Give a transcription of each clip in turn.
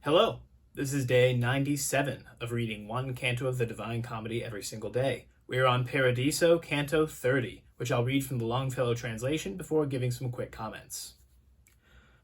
Hello, this is day 97 of reading one canto of the Divine Comedy every single day. We are on Paradiso, Canto 30, which I'll read from the Longfellow translation before giving some quick comments.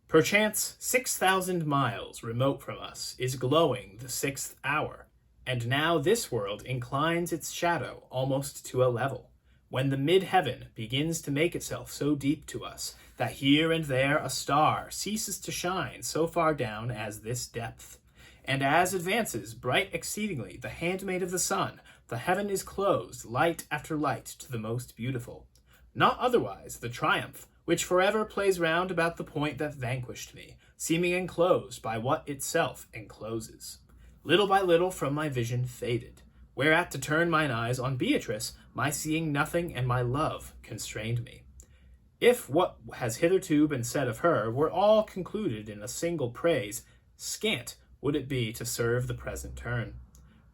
Perchance 6,000 miles remote from us is glowing the 6th hour, and now this world inclines its shadow almost to a level, when the mid-heaven begins to make itself so deep to us that here and there a star ceases to shine so far down as this depth. And as advances bright exceedingly the handmaid of the sun, the heaven is closed, light after light, to the most beautiful. Not otherwise the triumph, which forever plays round about the point that vanquished me, seeming enclosed by what itself encloses. Little by little from my vision faded, whereat to turn mine eyes on Beatrice, my seeing nothing and my love constrained me. If what has hitherto been said of her were all concluded in a single praise, scant would it be to serve the present turn.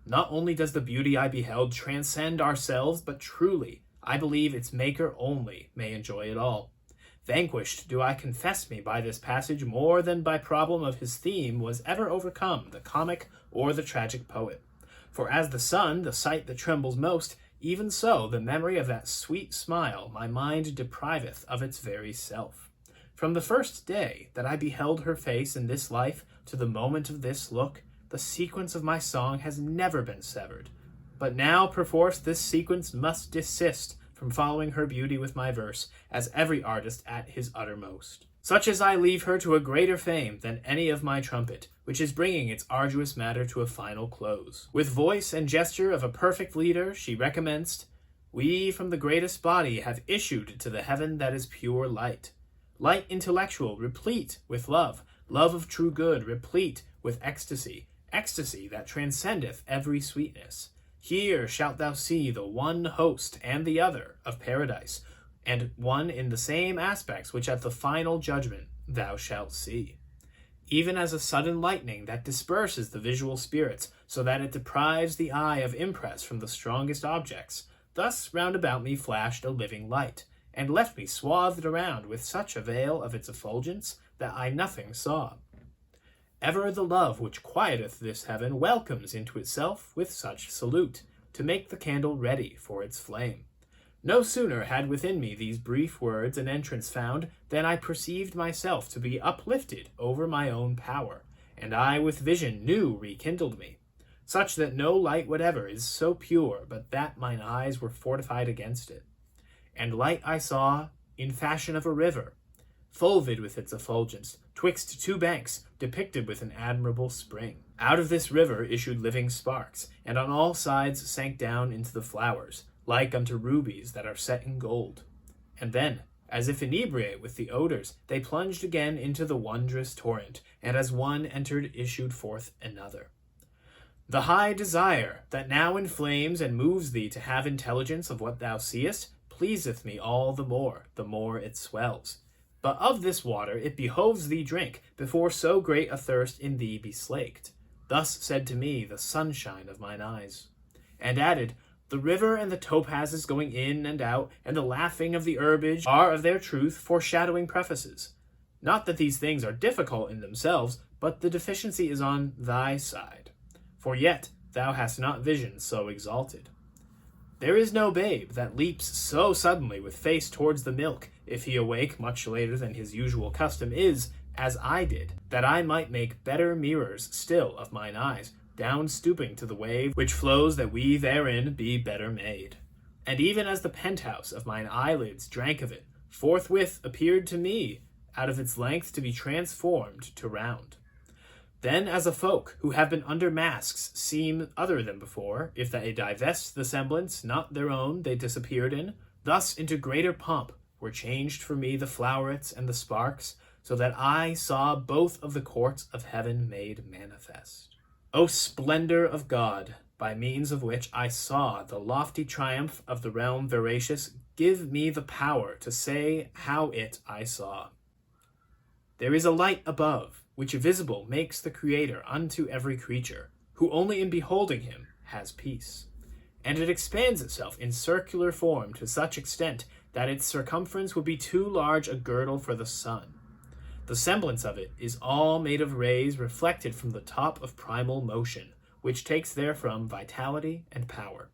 Not only does the beauty I beheld transcend ourselves, but truly I believe its maker only may enjoy it all. Vanquished do I confess me by this passage more than by problem of his theme was ever overcome the comic or the tragic poet. For as the sun, the sight that trembles most, even so the memory of that sweet smile my mind depriveth of its very self. From the first day that I beheld her face in this life to the moment of this look, the sequence of my song has never been severed. But now perforce this sequence must desist from following her beauty with my verse, as every artist at his uttermost. Such as I leave her to a greater fame than any of my trumpet, which is bringing its arduous matter to a final close. With voice and gesture of a perfect leader, she recommenced, "We from the greatest body have issued to the heaven that is pure light. Light intellectual, replete with love, love of true good, replete with ecstasy, ecstasy that transcendeth every sweetness. Here shalt thou see the one host and the other of paradise, and one in the same aspects which at the final judgment thou shalt see. Even as a sudden lightning that disperses the visual spirits, so that it deprives the eye of impress from the strongest objects, thus round about me flashed a living light, and left me swathed around with such a veil of its effulgence that I nothing saw. Ever the love which quieteth this heaven welcomes into itself with such salute, to make the candle ready for its flame. No sooner had within me these brief words an entrance found, than I perceived myself to be uplifted over my own power, and I with vision new rekindled me, such that no light whatever is so pure but that mine eyes were fortified against it. And light I saw in fashion of a river, fulvid with its effulgence, twixt two banks, depicted with an admirable spring. Out of this river issued living sparks, and on all sides sank down into the flowers, like unto rubies that are set in gold. And then, as if inebriate with the odors, they plunged again into the wondrous torrent, and as one entered issued forth another. The high desire that now inflames and moves thee to have intelligence of what thou seest, pleaseth me all the more it swells. But of this water it behoves thee drink, before so great a thirst in thee be slaked. Thus said to me the sunshine of mine eyes. And added, the river and the topazes going in and out, and the laughing of the herbage, are of their truth foreshadowing prefaces. Not that these things are difficult in themselves, but the deficiency is on thy side. For yet thou hast not vision so exalted. There is no babe that leaps so suddenly with face towards the milk, if he awake much later than his usual custom is, as I did, that I might make better mirrors still of mine eyes, down stooping to the wave which flows that we therein be better made. And even as the penthouse of mine eyelids drank of it, forthwith appeared to me, out of its length to be transformed to round. Then as a folk who have been under masks seem other than before, if they divest the semblance not their own they disappeared in, thus into greater pomp were changed for me the flowerets and the sparks, so that I saw both of the courts of heaven made manifest. O splendor of God, by means of which I saw the lofty triumph of the realm veracious, give me the power to say how it I saw. There is a light above, which visible makes the Creator unto every creature, who only in beholding him has peace. And it expands itself in circular form to such extent that its circumference would be too large a girdle for the sun. The semblance of it is all made of rays reflected from the top of primal motion, which takes therefrom vitality and power.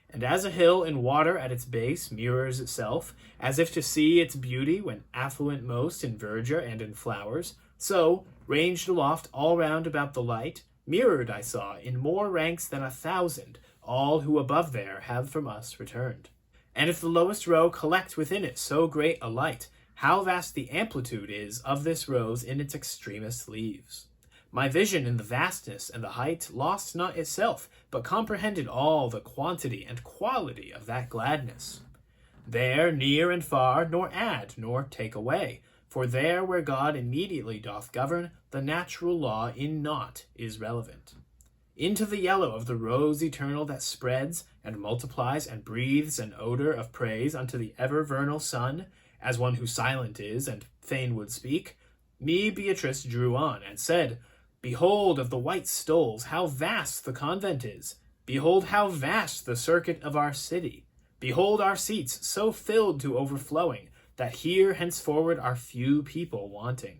And as a hill in water at its base mirrors itself, as if to see its beauty when affluent most in verdure and in flowers, so, ranged aloft all round about the light, mirrored I saw in more ranks than 1,000, all who above there have from us returned. And if the lowest row collect within it so great a light, how vast the amplitude is of this rose in its extremest leaves. My vision in the vastness and the height lost not itself, but comprehended all the quantity and quality of that gladness. There, near and far, nor add nor take away, for there where God immediately doth govern, the natural law in naught is relevant. Into the yellow of the rose eternal that spreads and multiplies and breathes an odor of praise unto the ever-vernal sun, as one who silent is and fain would speak, me Beatrice drew on and said, Behold of the white stoles how vast the convent is. Behold how vast the circuit of our city. Behold our seats so filled to overflowing, that here henceforward are few people wanting.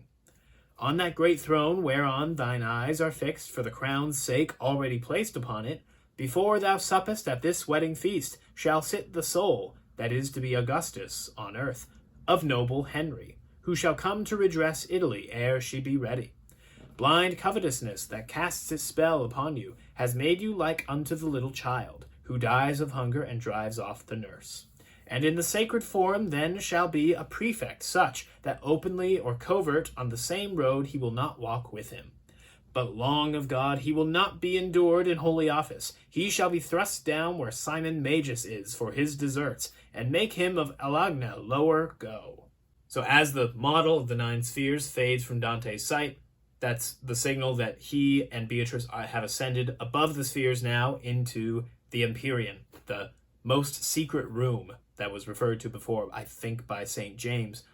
On that great throne whereon thine eyes are fixed for the crown's sake already placed upon it, before thou suppest at this wedding feast shall sit the soul, that is to be Augustus on earth, of noble Henry, who shall come to redress Italy ere she be ready. Blind covetousness that casts its spell upon you has made you like unto the little child, who dies of hunger and drives off the nurse. And in the sacred form then shall be a prefect such that openly or covert on the same road he will not walk with him. But long of God he will not be endured in holy office. He shall be thrust down where Simon Magus is for his deserts, and make him of Alagna lower go. So as the model of the 9 spheres fades from Dante's sight, that's the signal that he and Beatrice have ascended above the spheres now into the Empyrean, the most secret room that was referred to before, I think, by St. James.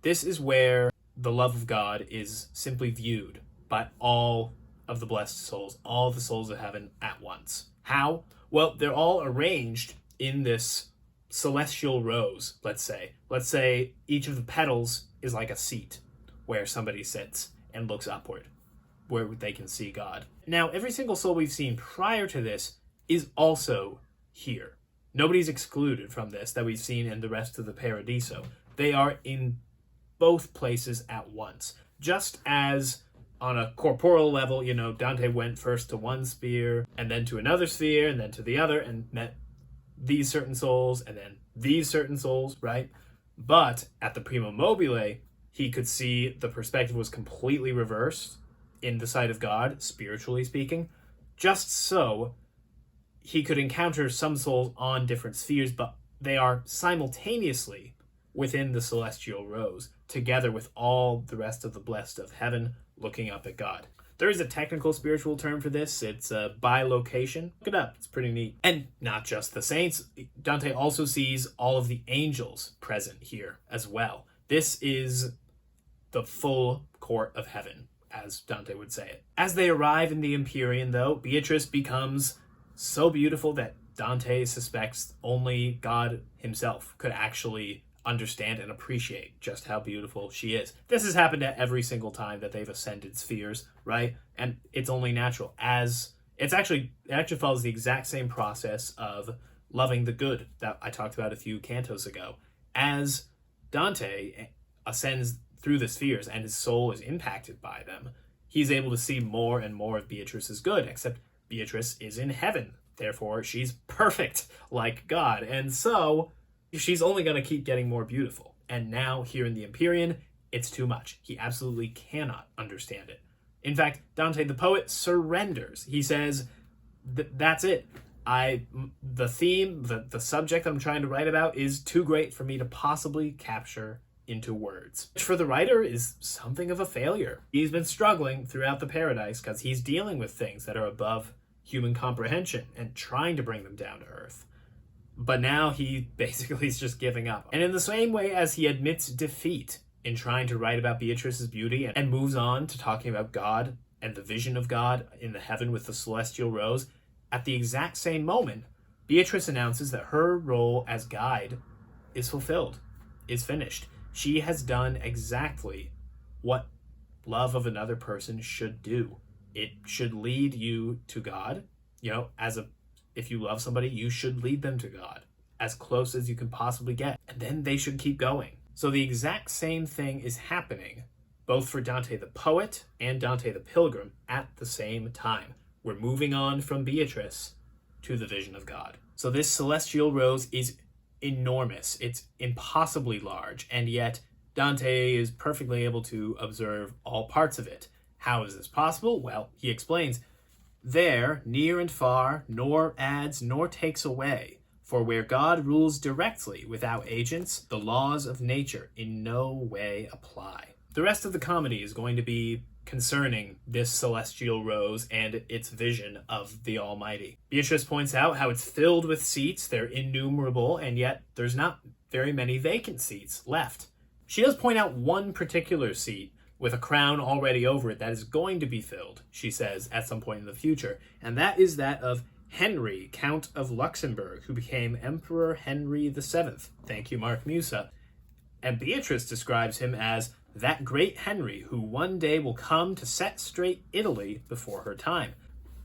This is where the love of God is simply viewed by all of the blessed souls, all the souls of heaven at once. How? Well, they're all arranged in this celestial rose, let's say. Let's say each of the petals is like a seat where somebody sits and looks upward, where they can see God. Now, every single soul we've seen prior to this is also here. Nobody's excluded from this that we've seen in the rest of the Paradiso. They are in both places at once. Just as on a corporal level, Dante went first to one sphere, and then to another sphere, and then to the other, and met these certain souls, and then these certain souls, right? But at the Prima Mobile, he could see the perspective was completely reversed in the sight of God, spiritually speaking. Just so, he could encounter some souls on different spheres, but they are simultaneously within the celestial rose, together with all the rest of the blessed of heaven looking up at God. There is a technical spiritual term for this. It's bilocation. Look it up. It's pretty neat. And not just the saints. Dante also sees all of the angels present here as well. This is the full court of heaven, as Dante would say it. As they arrive in the Empyrean, though, Beatrice becomes so beautiful that Dante suspects only God himself could actually understand and appreciate just how beautiful she is. This has happened at every single time that they've ascended spheres, right? And it's only natural. It actually follows the exact same process of loving the good that I talked about a few cantos ago. As Dante ascends through the spheres and his soul is impacted by them, he's able to see more and more of Beatrice's good, except Beatrice is in heaven. Therefore, she's perfect like God. And so she's only going to keep getting more beautiful. And now here in the Empyrean, it's too much. He absolutely cannot understand it. In fact, Dante the poet surrenders. He says, that's it. The theme, the subject I'm trying to write about is too great for me to possibly capture into words. Which for the writer is something of a failure. He's been struggling throughout the Paradise because he's dealing with things that are above human comprehension and trying to bring them down to earth. But now he basically is just giving up. And in the same way as he admits defeat in trying to write about Beatrice's beauty and moves on to talking about God and the vision of God in the heaven with the celestial rose, at the exact same moment, Beatrice announces that her role as guide is fulfilled, is finished. She has done exactly what love of another person should do. It should lead you to God. If you love somebody, you should lead them to God as close as you can possibly get. And then they should keep going. So the exact same thing is happening both for Dante the poet and Dante the pilgrim at the same time. We're moving on from Beatrice to the vision of God. So this celestial rose is enormous. It's impossibly large, and yet Dante is perfectly able to observe all parts of it. How is this possible? Well, he explains, there, near and far, nor adds nor takes away, for where God rules directly without agents, the laws of nature in no way apply. The rest of the comedy is going to be concerning this celestial rose and its vision of the Almighty. Beatrice points out how it's filled with seats, they're innumerable, and yet there's not very many vacant seats left. She does point out one particular seat with a crown already over it that is going to be filled, she says, at some point in the future, and that is that of Henry, Count of Luxembourg, who became Emperor Henry VII. Thank you, Mark Musa. And Beatrice describes him as that great Henry who one day will come to set straight Italy before her time.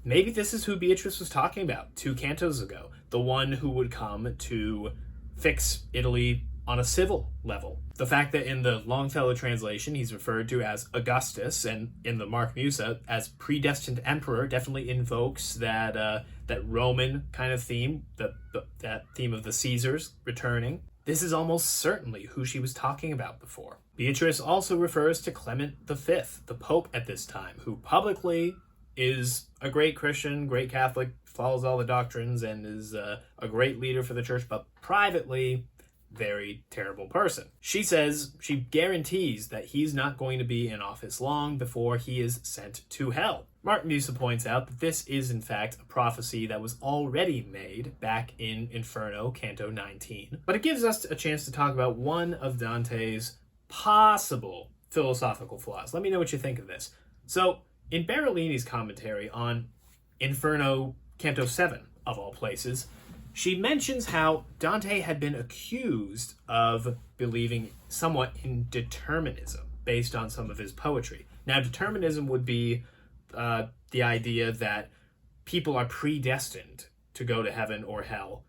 Maybe this is who Beatrice was talking about 2 cantos ago, the one who would come to fix Italy on a civil level. The fact that in the Longfellow translation he's referred to as Augustus, and in the Mark Musa as predestined emperor, definitely invokes that Roman kind of theme, that theme of the Caesars returning. This is almost certainly who she was talking about before. Beatrice also refers to Clement V, the Pope at this time, who publicly is a great Christian, great Catholic, follows all the doctrines, and is a great leader for the church, but privately, very terrible person. She says she guarantees that he's not going to be in office long before he is sent to hell. Mark Musa points out that this is in fact a prophecy that was already made back in Inferno, Canto 19. But it gives us a chance to talk about one of Dante's possible philosophical flaws. Let me know what you think of this. So, in Barolini's commentary on Inferno, Canto 7, of all places, she mentions how Dante had been accused of believing somewhat in determinism based on some of his poetry. Now, determinism would be the idea that people are predestined to go to heaven or hell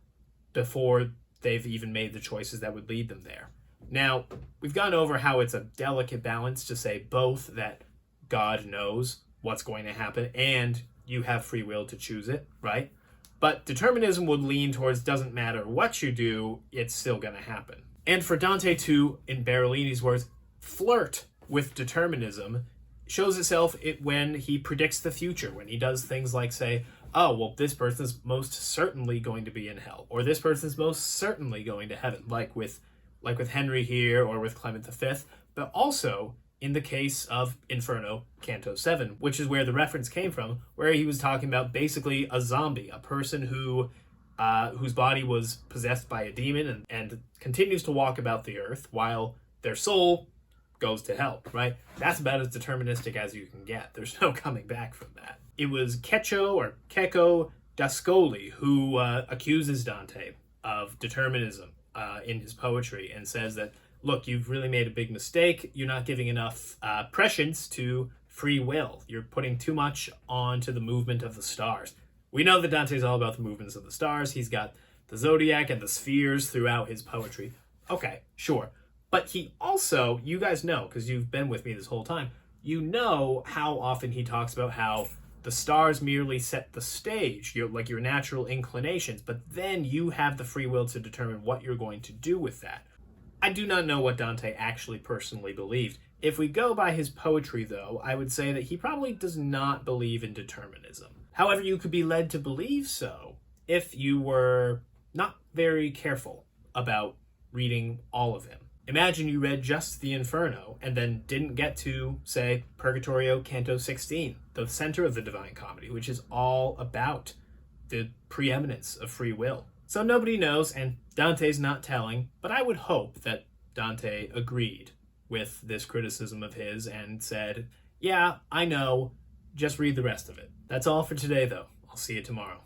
before they've even made the choices that would lead them there. Now, we've gone over how it's a delicate balance to say both that God knows what's going to happen and you have free will to choose it, right? But determinism would lean towards doesn't matter what you do, it's still going to happen. And for Dante to, in Barolini's words, flirt with determinism shows itself when he predicts the future, when he does things like say, oh, well, this person's most certainly going to be in hell, or this person's most certainly going to heaven, like with Henry here or with Clement V, but also in the case of Inferno, Canto 7, which is where the reference came from, where he was talking about basically a zombie, a person whose body was possessed by a demon and continues to walk about the earth while their soul goes to hell, right? That's about as deterministic as you can get. There's no coming back from that. It was Cecco d'Ascoli who accuses Dante of determinism in his poetry and says that, look, you've really made a big mistake. You're not giving enough prescience to free will. You're putting too much onto the movement of the stars. We know that Dante's all about the movements of the stars. He's got the zodiac and the spheres throughout his poetry. Okay, sure. But he also, you guys know, because you've been with me this whole time, you know how often he talks about how the stars merely set the stage, your natural inclinations, but then you have the free will to determine what you're going to do with that. I do not know what Dante actually personally believed. If we go by his poetry, though, I would say that he probably does not believe in determinism. However, you could be led to believe so if you were not very careful about reading all of him. Imagine you read just the Inferno and then didn't get to, say, Purgatorio Canto 16, the center of the Divine Comedy, which is all about the preeminence of free will. So nobody knows, and Dante's not telling, but I would hope that Dante agreed with this criticism of his and said, yeah, I know, just read the rest of it. That's all for today, though. I'll see you tomorrow.